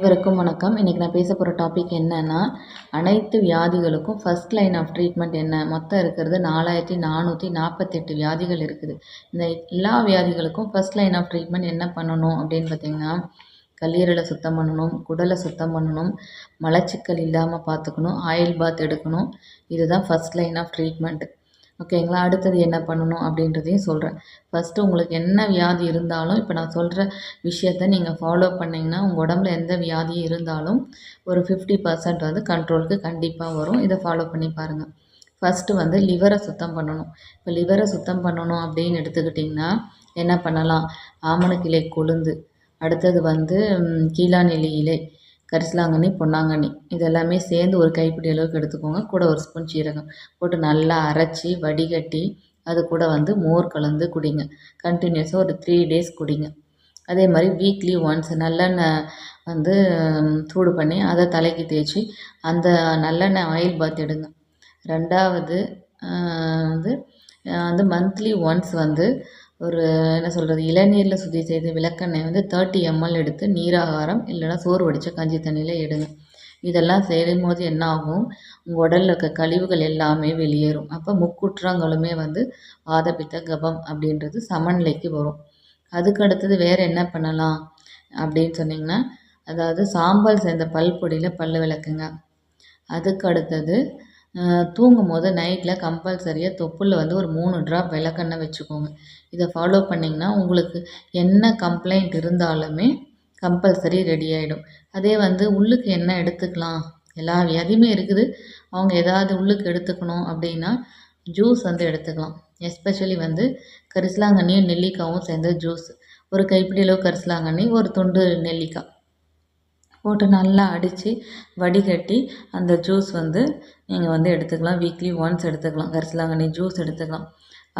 அனைவருக்கும் வணக்கம். இன்றைக்கி நான் பேச போகிற டாபிக் என்னென்னா, அனைத்து வியாதிகளுக்கும் ஃபர்ஸ்ட் லைன் ஆஃப் ட்ரீட்மெண்ட் என்ன? மொத்தம் இருக்கிறது 4448 வியாதிகள் இருக்குது. இந்த எல்லா வியாதிகளுக்கும் ஃபர்ஸ்ட் லைன் ஆஃப் ட்ரீட்மெண்ட் என்ன பண்ணணும் அப்படின்னு பார்த்திங்கன்னா, கல்லீரலை சுத்தம் பண்ணணும், குடலை சுத்தம் பண்ணணும், மலச்சிக்கல் இல்லாமல் பார்த்துக்கணும், ஆயில் பாத் எடுக்கணும். இதுதான் ஃபர்ஸ்ட் லைன் ஆஃப் ட்ரீட்மெண்ட். ஓகேங்களா? அடுத்தது என்ன பண்ணணும் அப்படின்றதையும் சொல்கிறேன். ஃபஸ்ட்டு உங்களுக்கு என்ன வியாதி இருந்தாலும் இப்போ நான் சொல்கிற விஷயத்த நீங்கள் ஃபாலோ பண்ணிங்கன்னா உங்கள் உடம்புல எந்த வியாதி இருந்தாலும் ஒரு 50% வந்து கண்ட்ரோலுக்கு கண்டிப்பாக வரும். இதை ஃபாலோ பண்ணி பாருங்கள். ஃபஸ்ட்டு லிவரை சுத்தம் பண்ணணும். இப்போ லிவரை சுத்தம் பண்ணணும் அப்படின்னு எடுத்துக்கிட்டிங்கன்னா என்ன பண்ணலாம்? ஆமணக்கிளை கொழுந்து, அடுத்தது கீழாநெல்லி இலை, கரிசலாங்கண்ணி, பொன்னாங்கண்ணி இதெல்லாமே சேர்ந்து ஒரு கைப்பிடி அளவுக்கு எடுத்துக்கோங்க. கூட ஒரு ஸ்பூன் சீரகம் போட்டு நல்லா அரைச்சி வடிகட்டி அது கூட மோர் கலந்து குடிங்க. கண்டினியூஸாக ஒரு 3 days குடிங்க. அதே மாதிரி வீக்லி ஒன்ஸ் நல்லெண்ணெய் சூடு பண்ணி அதை தலைக்கு தேய்ச்சி அந்த நல்லெண்ணெய் ஆயில் பாத் எடுங்க. ரெண்டாவது மந்த்லி ஒன்ஸ் ஒரு இளநீரில் சுத்தி செய்த விளக்கெண்ணெய் 30 ml எடுத்து நீராகாரம் இல்லைன்னா சோறு வடித்த கஞ்சி தண்ணியில் எடுங்க. இதெல்லாம் செய்யும்போது என்ன ஆகும்? உங்கள் உடலில் இருக்க கழிவுகள் எல்லாமே வெளியேறும். அப்போ முக்குற்றங்களுமே வாதப்பித்த கபம் அப்படின்றது சமநிலைக்கு வரும். அதுக்கு அடுத்தது வேறு என்ன பண்ணலாம் அப்படின்னு சொன்னிங்கன்னா, அதாவது சாம்பல் சேர்ந்த பல்பொடியில் பல் விளக்குங்க. அதுக்கு அடுத்தது தூங்கும் போது நைட்டில் கம்பல்சரியாக தொப்புளில் ஒரு 3 ட்ராப் விளக்கெண்ணெய் வச்சுக்கோங்க. இதை ஃபாலோ பண்ணிங்கன்னா உங்களுக்கு என்ன கம்ப்ளைண்ட் இருந்தாலுமே கம்பல்சரி ரெடி ஆகிடும். அதே உள்ளுக்கு என்ன எடுத்துக்கலாம்? எல்லா வியாதியுமே இருக்குது. அவங்க ஏதாவது உள்ளுக்கு எடுத்துக்கணும் அப்படின்னா ஜூஸ் எடுத்துக்கலாம். எஸ்பெஷலி கரிசலாங்கண்ணியும் நெல்லிக்காவும் சேர்ந்த ஜூஸ். ஒரு கைப்பிடி அளவு கரிசலாங்கண்ணி, ஒரு துண்டு நெல்லிக்காய் போட்டு நல்லா அடித்து வடிகட்டி அந்த ஜூஸ் நீங்கள் எடுத்துக்கலாம். வீக்லி ஒன்ஸ் எடுத்துக்கலாம். கரிசலாங்கண்ணி ஜூஸ் எடுத்துக்கலாம்.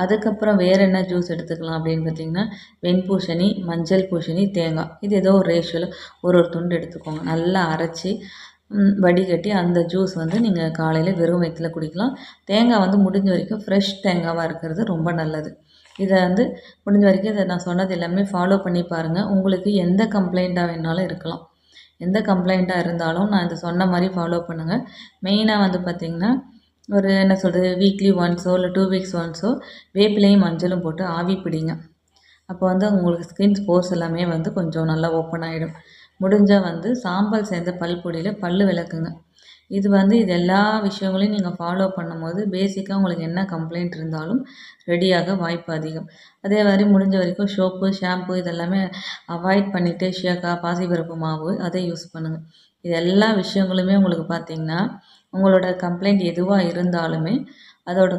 அதுக்கப்புறம் வேறு என்ன ஜூஸ் எடுத்துக்கலாம் அப்படின்னு பார்த்திங்கன்னா, வெண்பூசணி, மஞ்சள் பூசணி, தேங்காய் இது ஏதோ ஒரு ரேஷியோவில் ஒரு துண்டு எடுத்துக்கோங்க. நல்லா அரைச்சி வடிகட்டி அந்த ஜூஸ் நீங்கள் காலையில் வெறும் வயிற்றில் குடிக்கலாம். தேங்காய் முடிஞ்ச வரைக்கும் ஃப்ரெஷ் தேங்காவாக இருக்கிறது ரொம்ப நல்லது. இதை முடிஞ்ச வரைக்கும் இதை நான் சொன்னது எல்லாமே ஃபாலோ பண்ணி பாருங்கள். உங்களுக்கு எந்த கம்ப்ளைண்ட்டாக வேணாலும் இருக்கலாம். எந்த கம்ப்ளைண்ட்டாக இருந்தாலும் நான் இதை சொன்ன மாதிரி ஃபாலோ பண்ணுங்கள். மெயினாக பார்த்திங்கன்னா ஒரு வீக்லி ஒன்ஸோ இல்லை 2 weeks ஒன்ஸோ வேப்பிலையும் மஞ்சளும் போட்டு ஆவி பிடிங்க. அப்போ உங்களுக்கு ஸ்கின் போர்ஸ் எல்லாமே கொஞ்சம் நல்லா ஓப்பன் ஆகிடும். முடிஞ்சால் சாம்பல் சேர்ந்த பல்பொடியில் பல் விளக்குங்க. இது இது எல்லா விஷயங்களையும் நீங்கள் ஃபாலோ பண்ணும்போது பேசிக்காக உங்களுக்கு என்ன கம்ப்ளைண்ட் இருந்தாலும் ரெடியாக வாய்ப்பு அதிகம். அதே மாதிரி முடிஞ்ச வரைக்கும் சோப்பு, ஷாம்பு இதெல்லாமே அவாய்ட் பண்ணிவிட்டு ஷியாக்கா, பாசிப்பருப்பு மாவு அதை யூஸ் பண்ணுங்கள். இது எல்லா விஷயங்களுமே உங்களுக்கு பார்த்திங்கன்னா உங்களோட கம்ப்ளைண்ட் எதுவாக இருந்தாலுமே அதோட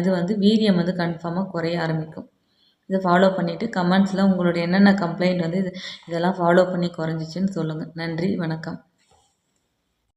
இது வீரியம் கன்ஃபார்மாக குறைய ஆரம்பிக்கும். இதை ஃபாலோ பண்ணிவிட்டு கமெண்ட்ஸில் உங்களோட என்னென்ன கம்ப்ளைண்ட் இதெல்லாம் ஃபாலோ பண்ணி குறைஞ்சிச்சின்னு சொல்லுங்கள். நன்றி, வணக்கம்.